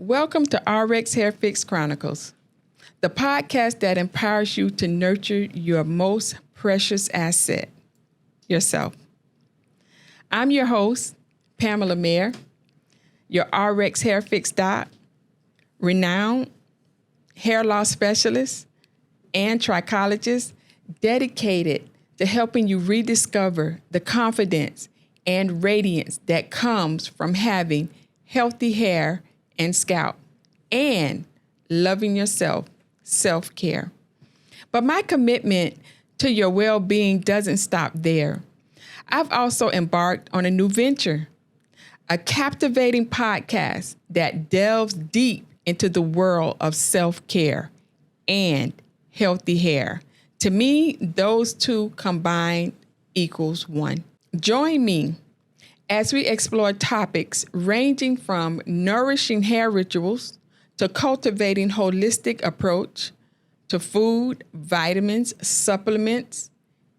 Welcome to RX Hair Fix Chronicles, the podcast that empowers you to nurture your most precious asset, yourself. I'm your host, Pamela Mayer, your RX Hair Fix doc, renowned hair loss specialist, and trichologist dedicated to helping you rediscover the confidence and radiance that comes from having healthy hair and scalp and loving yourself, self-care. But my commitment to your well-being doesn't stop there. I've also embarked on a new venture, a captivating podcast that delves deep into the world of self-care and healthy hair. To me, those two combined equals one. Join me as we explore topics ranging from nourishing hair rituals to cultivating holistic approach to food, vitamins, supplements,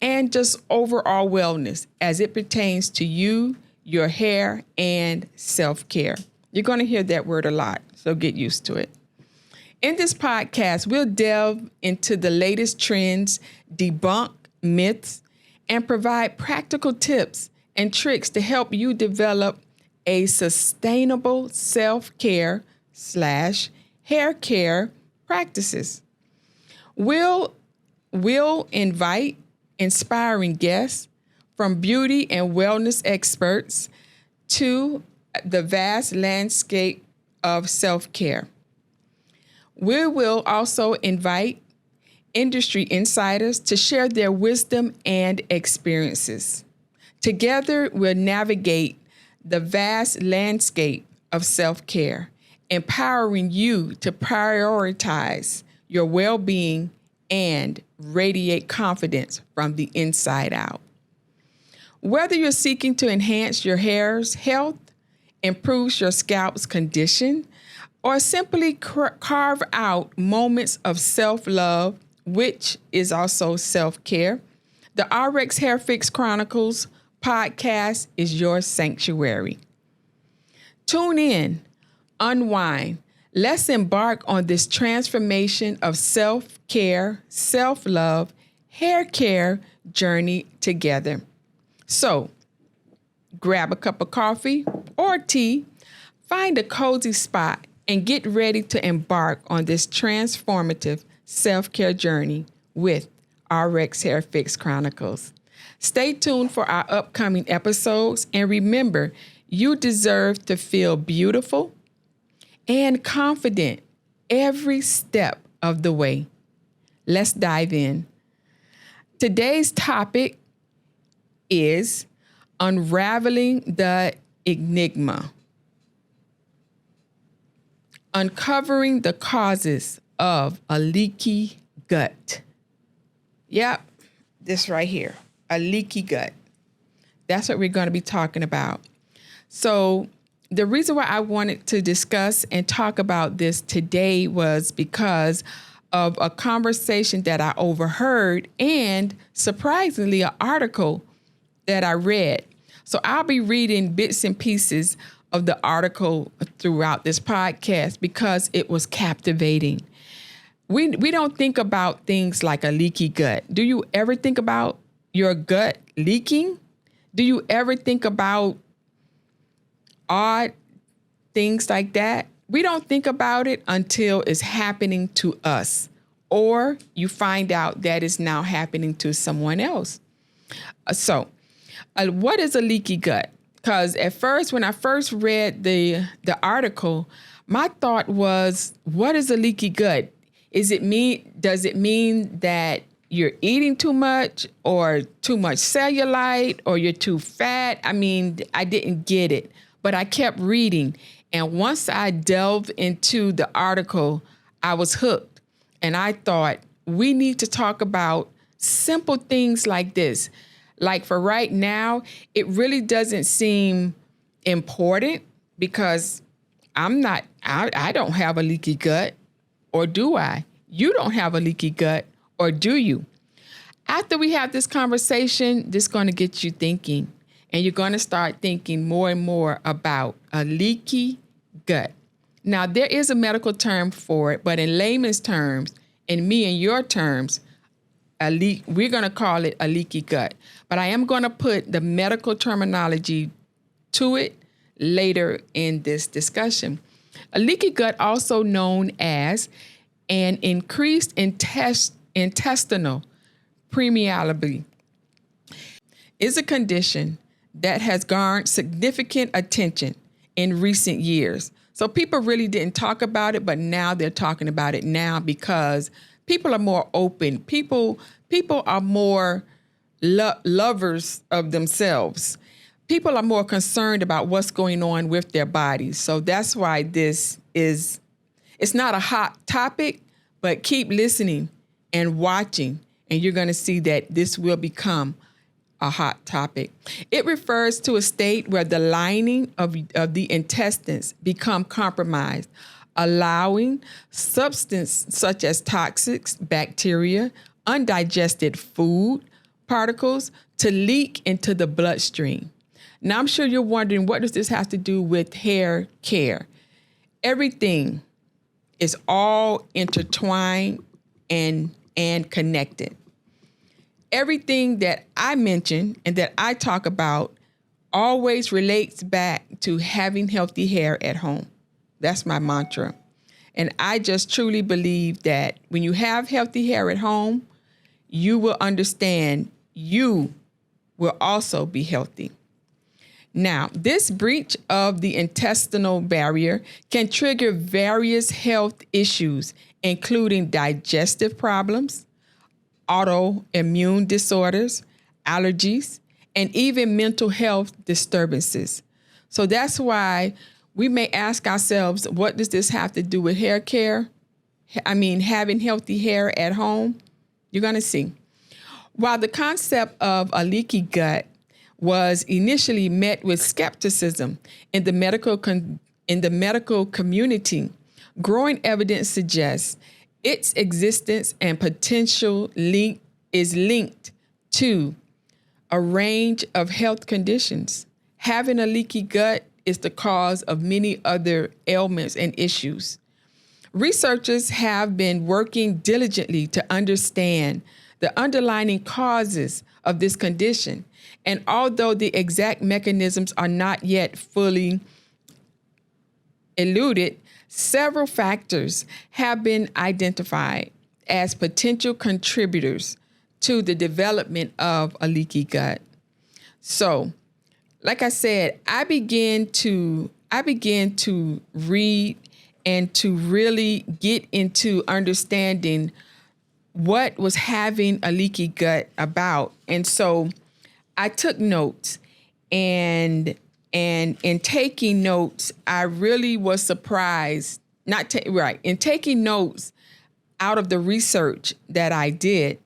and just overall wellness as it pertains to you, your hair, and self-care. You're going to hear that word a lot, so get used to it. In this podcast, we'll delve into the latest trends, debunk myths, and provide practical tips and tricks to help you develop a sustainable self-care / hair care practices. We'll invite inspiring guests from beauty and wellness experts to the vast landscape of self-care. We will also invite industry insiders to share their wisdom and experiences. Together, we'll navigate the vast landscape of self-care, empowering you to prioritize your well-being and radiate confidence from the inside out. Whether you're seeking to enhance your hair's health, improve your scalp's condition, or simply carve out moments of self-love, which is also self-care, the RX Hair Fix Chronicles podcast is your sanctuary. Tune in, unwind. Let's embark on this transformation of self-care, self-love, hair care journey together. So, grab a cup of coffee or tea, find a cozy spot, and get ready to embark on this transformative self-care journey with RX Hair Fix Chronicles. Stay tuned for our upcoming episodes, and remember, you deserve to feel beautiful and confident every step of the way. Let's dive in. Today's topic is Unraveling the Ignigma. Uncovering the causes of a leaky gut. Yep, this right here, a leaky gut. That's what we're going to be talking about. So the reason why I wanted to discuss and talk about this today was because of a conversation that I overheard and, surprisingly, an article that I read. So I'll be reading bits and pieces of the article throughout this podcast because it was captivating. We don't think about things like a leaky gut. Do you ever think about your gut leaking? Do you ever think about odd things like that? We don't think about it until it's happening to us, or you find out that it's now happening to someone else. So what is a leaky gut? Because at first, when I first read the article, my thought was, what is a leaky gut? Does it mean that you're eating too much or too much cellulite or you're too fat? I mean, I didn't get it, but I kept reading. And once I delved into the article, I was hooked. And I thought, we need to talk about simple things like this. Like for right now, it really doesn't seem important because I don't have a leaky gut, or do I? You don't have a leaky gut, or do you? After we have this conversation, this is going to get you thinking, and you're going to start thinking more and more about a leaky gut. Now, there is a medical term for it, but in layman's terms, in me and your terms, we're going to call it a leaky gut. But I am going to put the medical terminology to it later in this discussion. A leaky gut, also known as an increased intestinal permeability, is a condition that has garnered significant attention in recent years. So people really didn't talk about it, but now they're talking about it now because people are more open. People are more lovers of themselves. People are more concerned about what's going on with their bodies. So that's why it's not a hot topic, but keep listening and watching, and you're going to see that this will become a hot topic. It refers to a state where the lining of the intestines become compromised, allowing substance such as toxics, bacteria, undigested food particles to leak into the bloodstream. Now, I'm sure you're wondering, what does this have to do with hair care? Everything is all intertwined and connected. Everything that I mention and that I talk about always relates back to having healthy hair at home. That's my mantra. And I just truly believe that when you have healthy hair at home, you will understand you will also be healthy. Now, this breach of the intestinal barrier can trigger various health issues, including digestive problems, autoimmune disorders, allergies, and even mental health disturbances. So that's why we may ask ourselves, what does this have to do with hair care? I mean, having healthy hair at home? You're going to see. While the concept of a leaky gut was initially met with skepticism in the medical community, growing evidence suggests its existence and potential is linked to a range of health conditions. Having a leaky gut is the cause of many other ailments and issues. Researchers have been working diligently to understand the underlying causes of this condition. And although the exact mechanisms are not yet fully eluded, several factors have been identified as potential contributors to the development of a leaky gut. So, like I said, I began to read and to really get into understanding what was having a leaky gut about. And so I took notes, and in taking notes, I really was surprised, in taking notes out of the research that I did,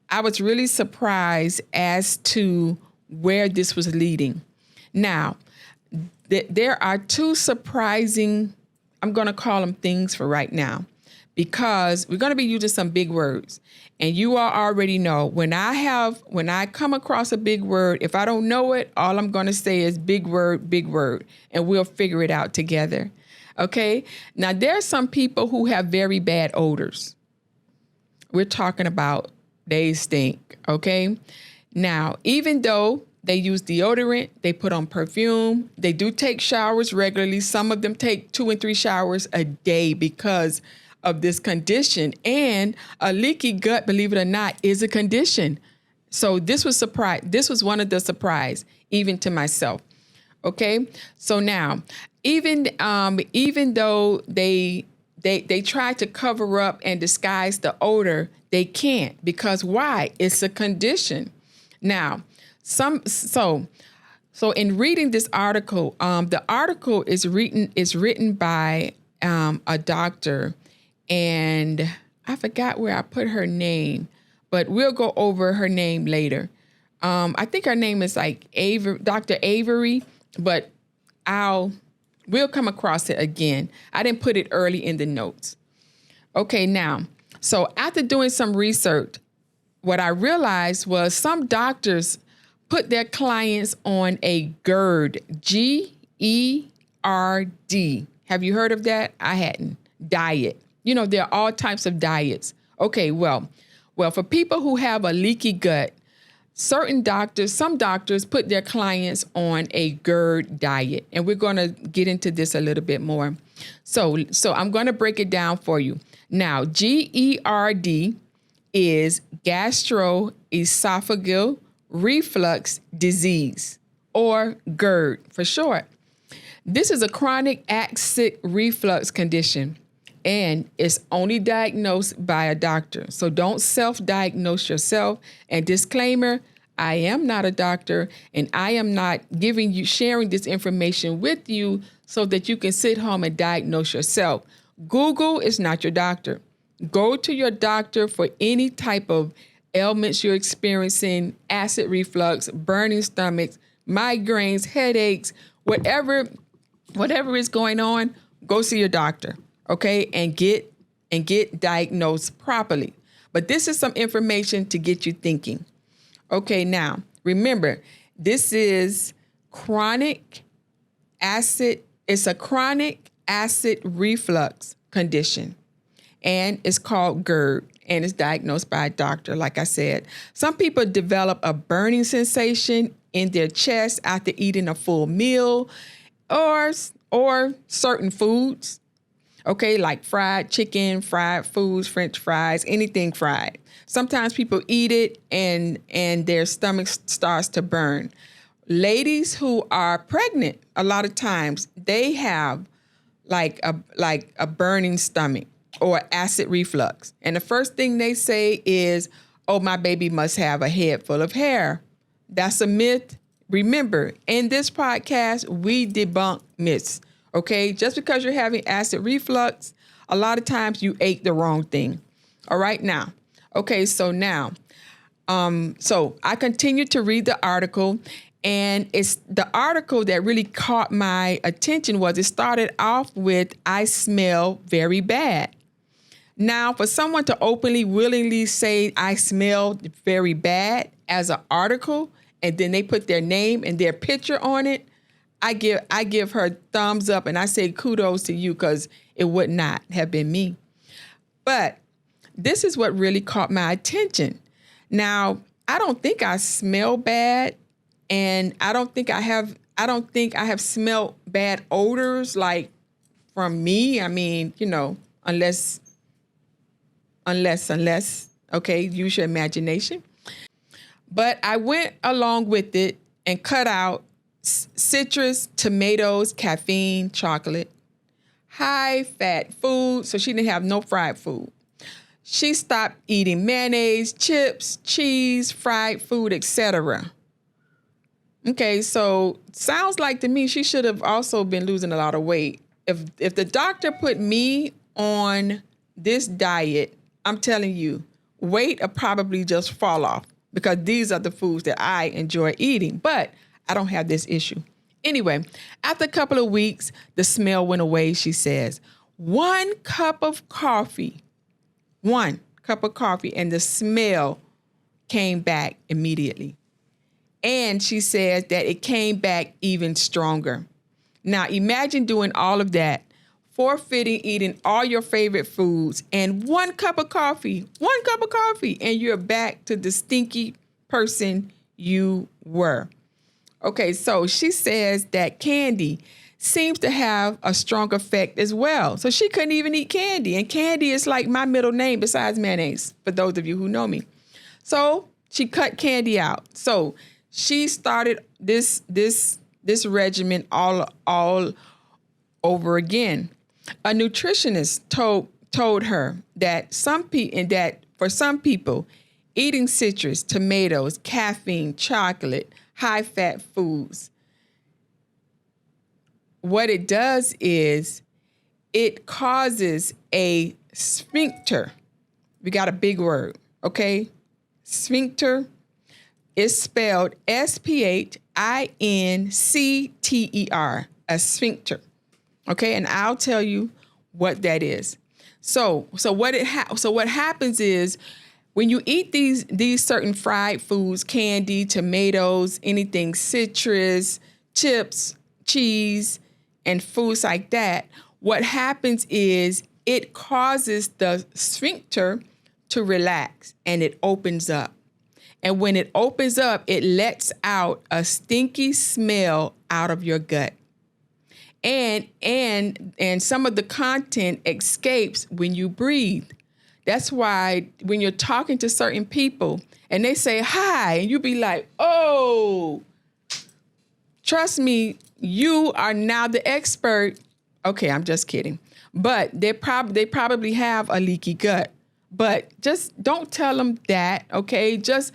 I was really surprised as to where this was leading. Now, there are two surprising, I'm going to call them things for right now, because we're going to be using some big words. And you all already know, when I come across a big word, if I don't know it, all I'm going to say is big word, and we'll figure it out together. Okay? Now, there are some people who have very bad odors. We're talking about they stink, okay? Now, even though they use deodorant, they put on perfume, they do take showers regularly. Some of them take 2 and 3 showers a day because of this condition. And a leaky gut, believe it or not, is a condition. So this was one of the surprise, even to myself. Okay. So now, even though they try to cover up and disguise the odor, they can't, because why? It's a condition. Now, so in reading this article, the article is written by a doctor. And I forgot where I put her name, but we'll go over her name later. I think her name is like Dr. Avery, but we'll come across it again. I didn't put it early in the notes. Okay, now, so after doing some research, what I realized was some doctors put their clients on a GERD, GERD Have you heard of that? I hadn't. Diet. There are all types of diets. Okay, well, for people who have a leaky gut, some doctors put their clients on a GERD diet, and we're going to get into this a little bit more. So I'm going to break it down for you. Now, GERD is gastroesophageal reflux disease, or GERD for short. This is a chronic acid reflux condition, and it's only diagnosed by a doctor. So don't self-diagnose yourself. And disclaimer, I am not a doctor, and I am not sharing this information with you so that you can sit home and diagnose yourself. Google is not your doctor. Go to your doctor for any type of ailments you're experiencing, acid reflux, burning stomachs, migraines, headaches, whatever is going on, go see your doctor, okay? And get diagnosed properly. But this is some information to get you thinking. Okay, now, remember, this is it's a chronic acid reflux condition, and it's called GERD, and it's diagnosed by a doctor, like I said. Some people develop a burning sensation in their chest after eating a full meal or certain foods, okay, like fried chicken, fried foods, French fries, anything fried. Sometimes people eat it and their stomach starts to burn. Ladies who are pregnant, a lot of times they have like a burning stomach or acid reflux. And the first thing they say is, oh, my baby must have a head full of hair. That's a myth. Remember, in this podcast, we debunk myths, okay? Just because you're having acid reflux, a lot of times you ate the wrong thing. All right, now. Okay, so now, so I continued to read the article, and it's the article that really caught my attention was it started off with, I smell very bad. Now, for someone to openly, willingly say, I smell very bad as an article, and then they put their name and their picture on it, I give her thumbs up, and I say kudos to you, because it would not have been me. But this is what really caught my attention. Now, I don't think I smell bad, and I don't think I have smelled bad odors like from me. I mean, unless, okay, use your imagination. But I went along with it and cut out citrus, tomatoes, caffeine, chocolate, high-fat food, so she didn't have no fried food. She stopped eating mayonnaise, chips, cheese, fried food, etc. Okay, so sounds like to me she should have also been losing a lot of weight. If the doctor put me on this diet, I'm telling you, weight will probably just fall off, because these are the foods that I enjoy eating, but I don't have this issue. Anyway, after a couple of weeks, the smell went away, she says. 1 cup of coffee, and the smell came back immediately. And she says that it came back even stronger. Now, imagine doing all of that, forfeiting eating all your favorite foods, and 1 cup of coffee, and you're back to the stinky person you were. Okay, so she says that candy seems to have a strong effect as well. So she couldn't even eat candy. And candy is like my middle name besides mayonnaise, for those of you who know me. So she cut candy out. So she started this regimen all over again. A nutritionist told her that for some people, eating citrus, tomatoes, caffeine, chocolate, high-fat foods, what it does is it causes a sphincter. We got a big word, okay? Sphincter is spelled SPHINCTER, a sphincter. Okay, and I'll tell you what that is. So what happens is when you eat these certain fried foods, candy, tomatoes, anything citrus, chips, cheese, and foods like that, what happens is it causes the sphincter to relax and it opens up. And when it opens up, it lets out a stinky smell out of your gut. And some of the content escapes when you breathe. That's why when you're talking to certain people and they say hi, and you be like, oh, trust me, you are now the expert. Okay, I'm just kidding. But they probably have a leaky gut. But just don't tell them that, okay? Just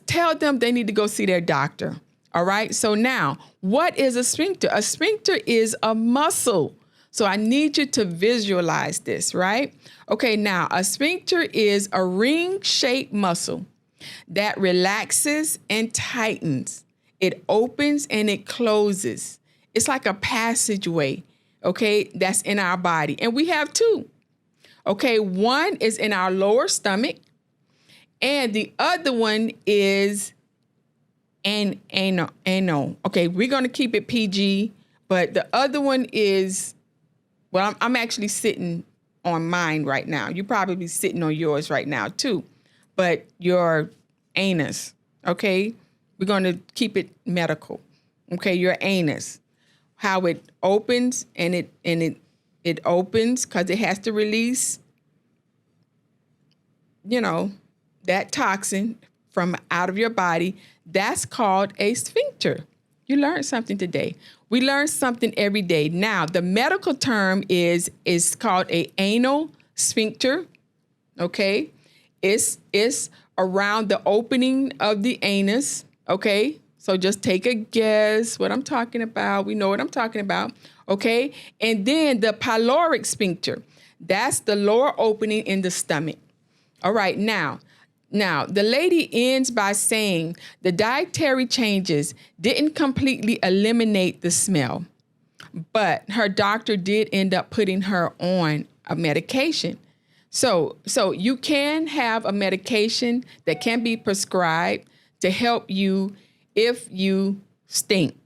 tell them they need to go see their doctor. All right. So now, what is a sphincter? A sphincter is a muscle. So I need you to visualize this, right? Okay. Now, a sphincter is a ring-shaped muscle that relaxes and tightens. It opens and it closes. It's like a passageway, okay, that's in our body. And we have two. Okay. One is in our lower stomach, and the other one is anal. Okay, we're going to keep it PG, but the other one is, well, I'm actually sitting on mine right now. You're probably sitting on yours right now too, but your anus, okay? We're going to keep it medical. Okay, your anus, how it opens and it opens because it has to release, that toxin from out of your body. That's called a sphincter. You learned something today. We learn something every day. Now, the medical term is called a anal sphincter. Okay, it's around the opening of the anus. Okay, so just take a guess what I'm talking about. We know what I'm talking about. Okay, and then the pyloric sphincter. That's the lower opening in the stomach. All right, now, the lady ends by saying the dietary changes didn't completely eliminate the smell, but her doctor did end up putting her on a medication. So you can have a medication that can be prescribed to help you if you stink.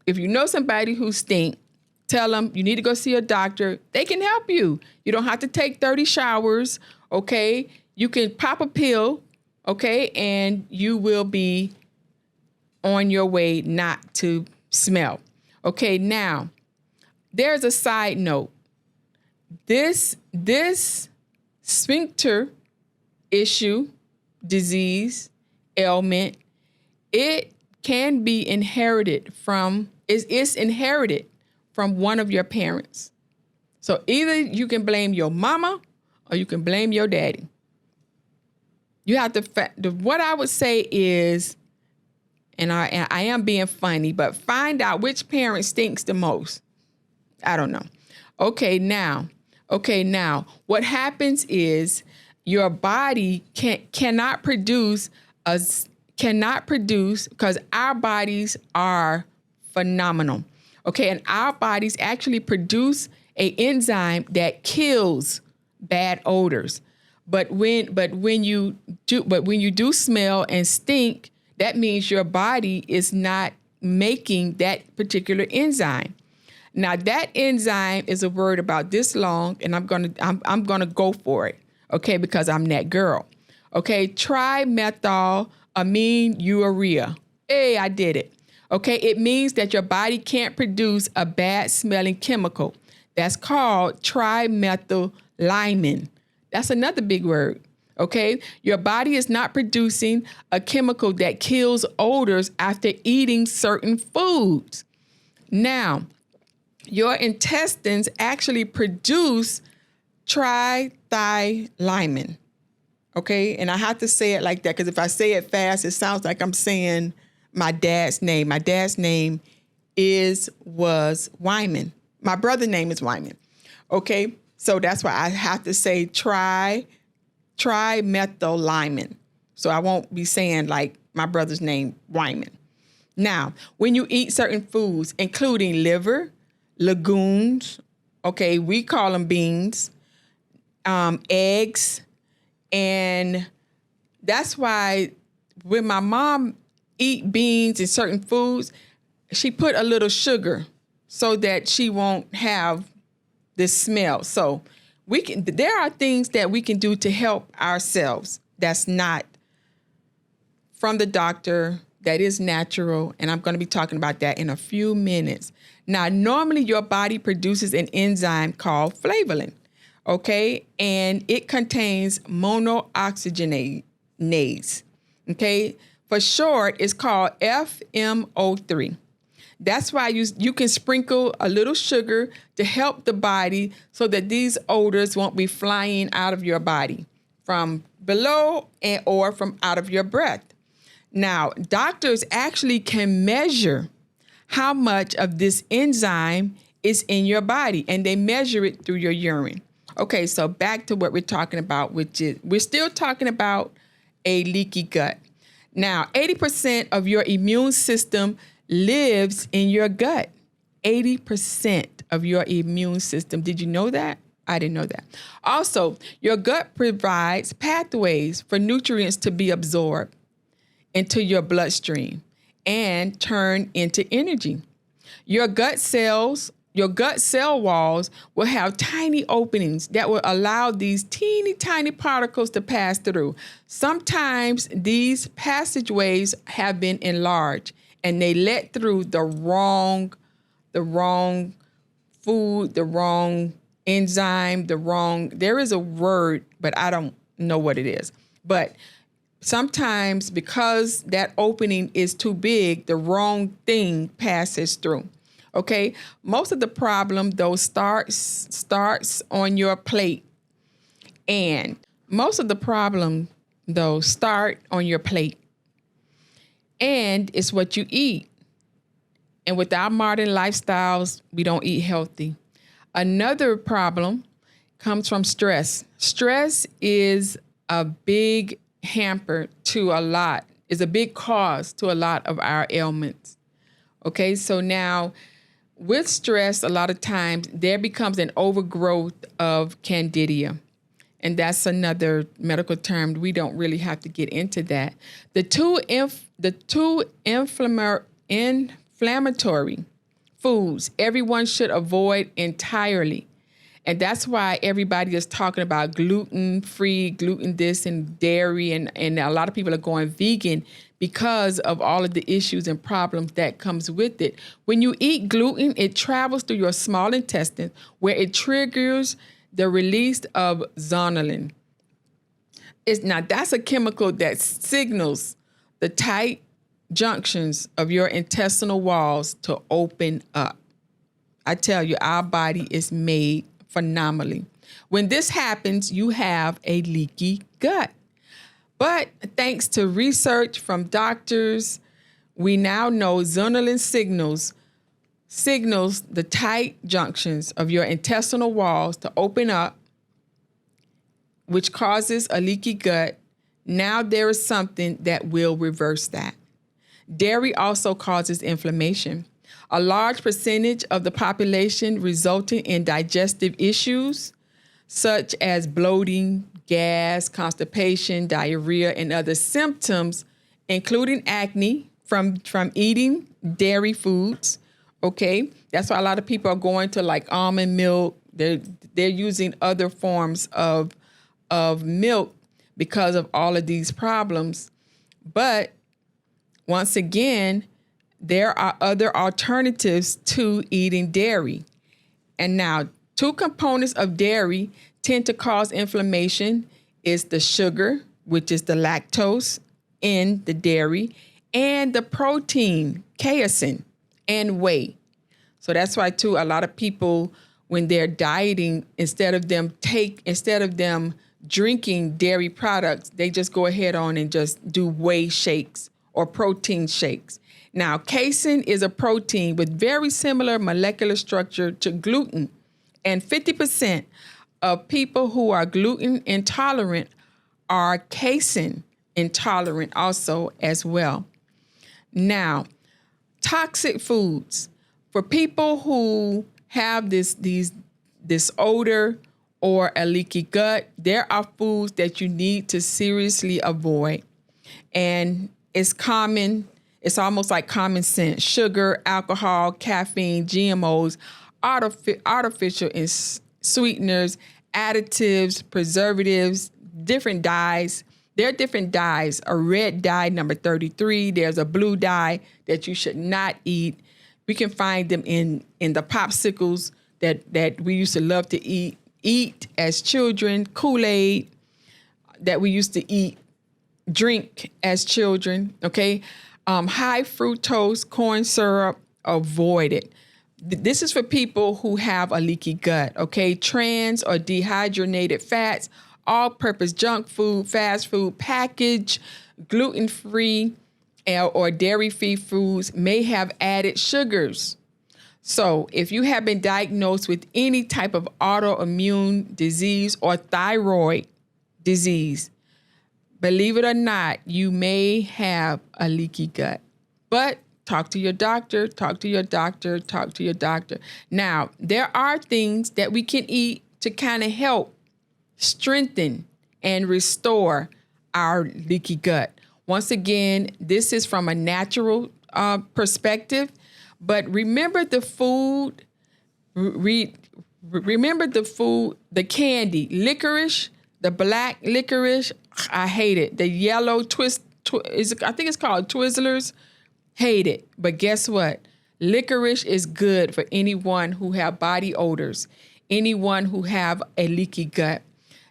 If you know somebody who stink, tell them you need to go see a doctor. They can help you. You don't have to take 30 showers, okay? You can pop a pill, okay, and you will be on your way not to smell. Okay, now, there's a side note. This sphincter issue, disease, ailment, it can be inherited it's inherited from one of your parents. So either you can blame your mama or you can blame your daddy. You have to, what I would say is, and I am being funny, but find out which parent stinks the most. I don't know. Okay, now, what happens is your body cannot produce, because our bodies are phenomenal. Okay, and our bodies actually produce an enzyme that kills bad odors. But when you do smell and stink, that means your body is not making that particular enzyme. Now that enzyme is a word about this long, and I'm gonna go for it, okay? Because I'm that girl, okay? Trimethylamine-urea. Hey, I did it. Okay, it means that your body can't produce a bad smelling chemical. That's called trimethylamine. That's another big word, okay? Your body is not producing a chemical that kills odors after eating certain foods. Now, your intestines actually produce triethylamine, okay? And I have to say it like that because if I say it fast, it sounds like I'm saying my dad's name. My dad's name was Wyman. My brother's name is Wyman, okay? So that's why I have to say trimethylamine. So I won't be saying like my brother's name, Wyman. Now, when you eat certain foods, including liver, legumes, okay, we call them beans, eggs, and that's why when my mom eat beans and certain foods, she put a little sugar so that she won't have the smell. So there are things that we can do to help ourselves that's not from the doctor, that is natural, and I'm going to be talking about that in a few minutes. Now, normally your body produces an enzyme called flavonoid, okay? And it contains monooxygenase, okay? For short, it's called FMO3. That's why you can sprinkle a little sugar to help the body so that these odors won't be flying out of your body from below or from out of your breath. Now, doctors actually can measure how much of this enzyme is in your body, and they measure it through your urine. Okay, so back to what we're talking about, which is we're still talking about a leaky gut. Now, 80% of your immune system lives in your gut. 80% of your immune system. Did you know that? I didn't know that. Also, your gut provides pathways for nutrients to be absorbed into your bloodstream and turn into energy. Your gut cell walls will have tiny openings that will allow these teeny tiny particles to pass through. Sometimes these passageways have been enlarged and they let through the wrong food, the wrong enzyme, there is a word, but I don't know what it is. But sometimes because that opening is too big, the wrong thing passes through. Okay? Most of the problem, though, starts on your plate. And most of the problem, though, start on your plate. And it's what you eat. And with our modern lifestyles, we don't eat healthy. Another problem comes from stress. Stress is a big hamper to is a big cause to a lot of our ailments. Okay, so now with stress, a lot of times there becomes an overgrowth of Candida. And that's another medical term. We don't really have to get into that. The two inflammatory foods everyone should avoid entirely. And that's why everybody is talking about gluten-free, gluten this, and dairy, and a lot of people are going vegan because of all of the issues and problems that comes with it. When you eat gluten, it travels through your small intestine where it triggers the release of zonulin. Now, that's a chemical that signals the tight junctions of your intestinal walls to open up. I tell you, our body is made phenomenally. When this happens, you have a leaky gut. But thanks to research from doctors, we now know zonulin signals the tight junctions of your intestinal walls to open up, which causes a leaky gut. Now there is something that will reverse that. Dairy also causes inflammation. A large percentage of the population resulting in digestive issues, such as bloating, gas, constipation, diarrhea, and other symptoms, including acne from eating dairy foods. Okay, that's why a lot of people are going to like almond milk. They're using other forms of milk because of all of these problems. But once again, there are other alternatives to eating dairy. And now, two components of dairy tend to cause inflammation is the sugar, which is the lactose in the dairy, and the protein, casein, and whey. So that's why, too, a lot of people, when they're dieting, instead of them drinking dairy products, they just go ahead on and just do whey shakes or protein shakes. Now, casein is a protein with very similar molecular structure to gluten, and 50% of people who are gluten intolerant are casein intolerant also as well. Now, toxic foods. For people who have this odor or a leaky gut, there are foods that you need to seriously avoid. And it's common. It's almost like common sense. Sugar, alcohol, caffeine, GMOs artificial sweeteners, additives, preservatives, different dyes. There are different dyes. A red dye, number 33. There's a blue dye that you should not eat. We can find them in the popsicles that we used to love to eat as children, Kool-Aid that we used to drink as children, okay? High fructose corn syrup, avoid it. This is for people who have a leaky gut, okay? Trans or dehydrated fats, all-purpose junk food, fast food, packaged, gluten-free or dairy-free foods may have added sugars. So if you have been diagnosed with any type of autoimmune disease or thyroid disease, believe it or not, you may have a leaky gut. But talk to your doctor, talk to your doctor, talk to your doctor. Now, there are things that we can eat to kind of help strengthen and restore our leaky gut. Once again, this is from a natural perspective, but remember the food, remember the food, the candy, licorice, the black licorice, I hate it. The yellow I think it's called Twizzlers, hate it. But guess what? Licorice is good for anyone who have body odors, anyone who have a leaky gut.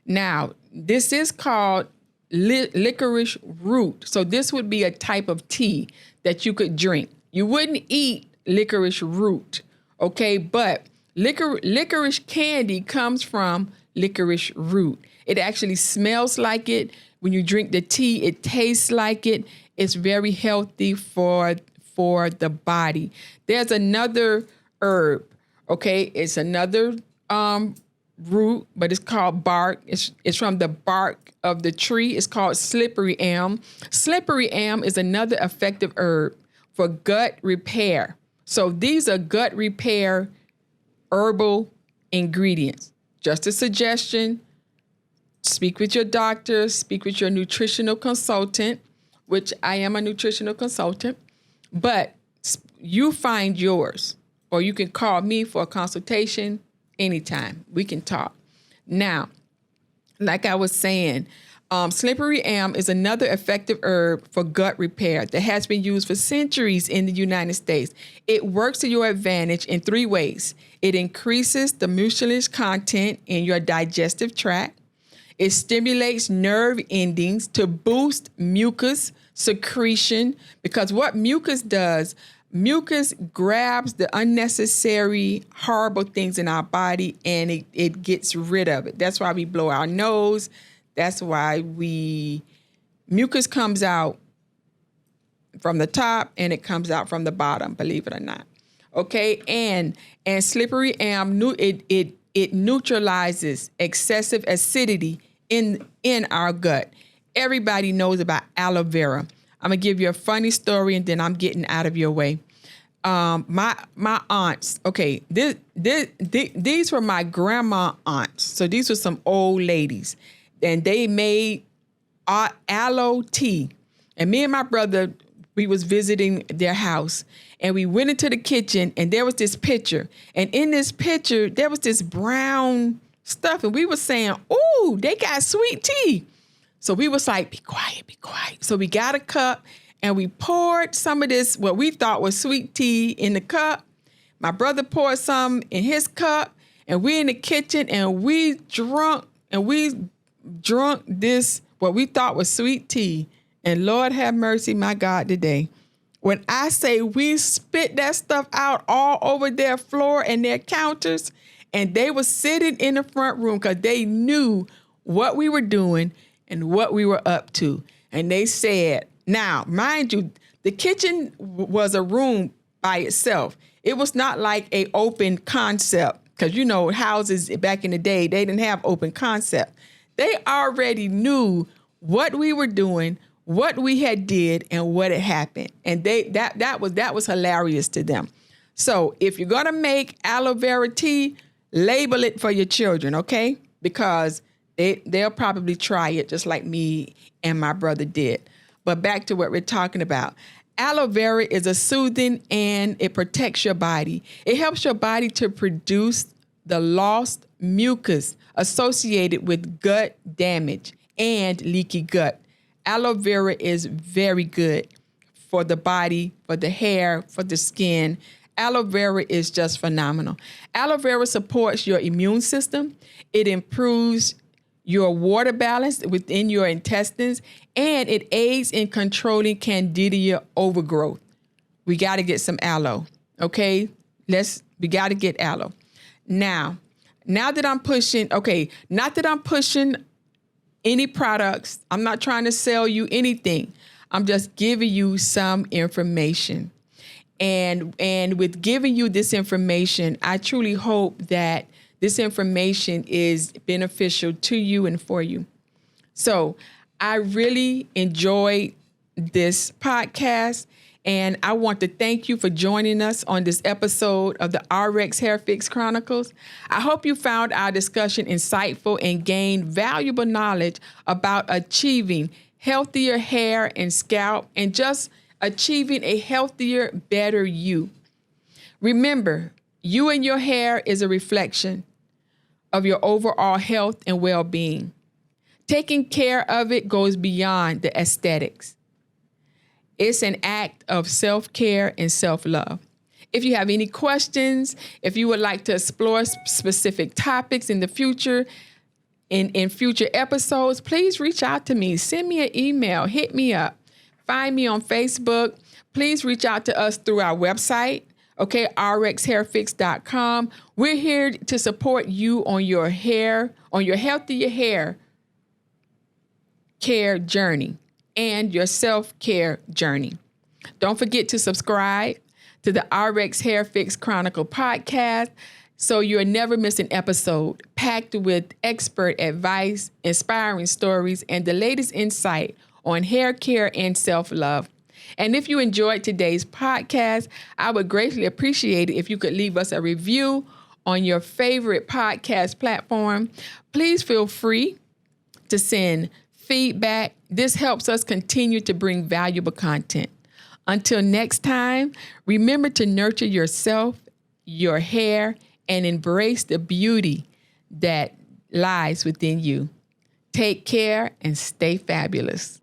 Now, this is called licorice root. So this would be a type of tea that you could drink. You wouldn't eat licorice root, okay? But licorice candy comes from licorice root. It actually smells like it. When you drink the tea, it tastes like it. It's very healthy for the body. There's another herb, okay? It's another root, but it's called bark. It's from the bark of the tree. It's called slippery elm. Slippery elm is another effective herb for gut repair. So these are gut repair herbal ingredients. Just a suggestion. Speak with your doctor, speak with your nutritional consultant, which I am a nutritional consultant, but you find yours, or you can call me for a consultation anytime. We can talk. Now, like I was saying, slippery elm is another effective herb for gut repair that has been used for centuries in the United States. It works to your advantage in 3 ways. It increases the mucilage content in your digestive tract. It stimulates nerve endings to boost mucus secretion, because what mucus does, mucus grabs the unnecessary, horrible things in our body and it gets rid of it. That's why we blow our nose. That's why mucus comes out from the top and it comes out from the bottom, believe it or not. Okay, and slippery elm, it neutralizes excessive acidity in our gut. Everybody knows about aloe vera. I'm gonna give you a funny story and then I'm getting out of your way. My aunts, okay, these were my grandma aunts. So these were some old ladies and they made aloe tea. And me and my brother, we was visiting their house and we went into the kitchen and there was this pitcher. And in this pitcher, there was this brown stuff. And we were saying, ooh, they got sweet tea. So we was like, be quiet, be quiet. So we got a cup and we poured some of this, what we thought was sweet tea, in the cup. My brother poured some in his cup and we in the kitchen and we drunk this, what we thought was sweet tea. And Lord have mercy, my God, today. When I say we spit that stuff out all over their floor and their counters, and they were sitting in the front room because they knew what we were doing and what we were up to. And they said, now, mind you, the kitchen was a room by itself. It was not like a open concept because, you know, houses back in the day, they didn't have open concept. They already knew what we were doing, what we had did, and what had happened. And that was hilarious to them. So if you're going to make aloe vera tea, label it for your children, okay? Because they'll probably try it just like me and my brother did. But back to what we're talking about. Aloe vera is a soothing and it protects your body. It helps your body to produce the lost mucus associated with gut damage and leaky gut. Aloe vera is very good for the body, for the hair, for the skin. Aloe vera is just phenomenal. Aloe vera supports your immune system. It improves your water balance within your intestines, and it aids in controlling Candida overgrowth. We got to get some aloe, okay? We got to get aloe. Now that I'm pushing, not that I'm pushing any products. I'm not trying to sell you anything. I'm just giving you some information. And with giving you this information, I truly hope that this information is beneficial to you and for you. So I really enjoyed this podcast, and I want to thank you for joining us on this episode of the RX Hair Fix Chronicles. I hope you found our discussion insightful and gained valuable knowledge about achieving healthier hair and scalp and just achieving a healthier, better you. Remember, you and your hair is a reflection of your overall health and well-being. Taking care of it goes beyond the aesthetics. It's an act of self-care and self-love. If you have any questions, if you would like to explore specific topics in the future, in future episodes, please reach out to me. Send me an email. Hit me up. Find me on Facebook. Please reach out to us through our website, rxhairfix.com. We're here to support you on your healthier hair care journey and your self-care journey. Don't forget to subscribe to the RX Hair Fix Chronicle podcast so you'll never miss an episode packed with expert advice, inspiring stories, and the latest insight on hair care and self-love. And if you enjoyed today's podcast, I would greatly appreciate it if you could leave us a review on your favorite podcast platform. Please feel free to send feedback. This helps us continue to bring valuable content. Until next time, remember to nurture yourself, your hair, and embrace the beauty that lies within you. Take care and stay fabulous.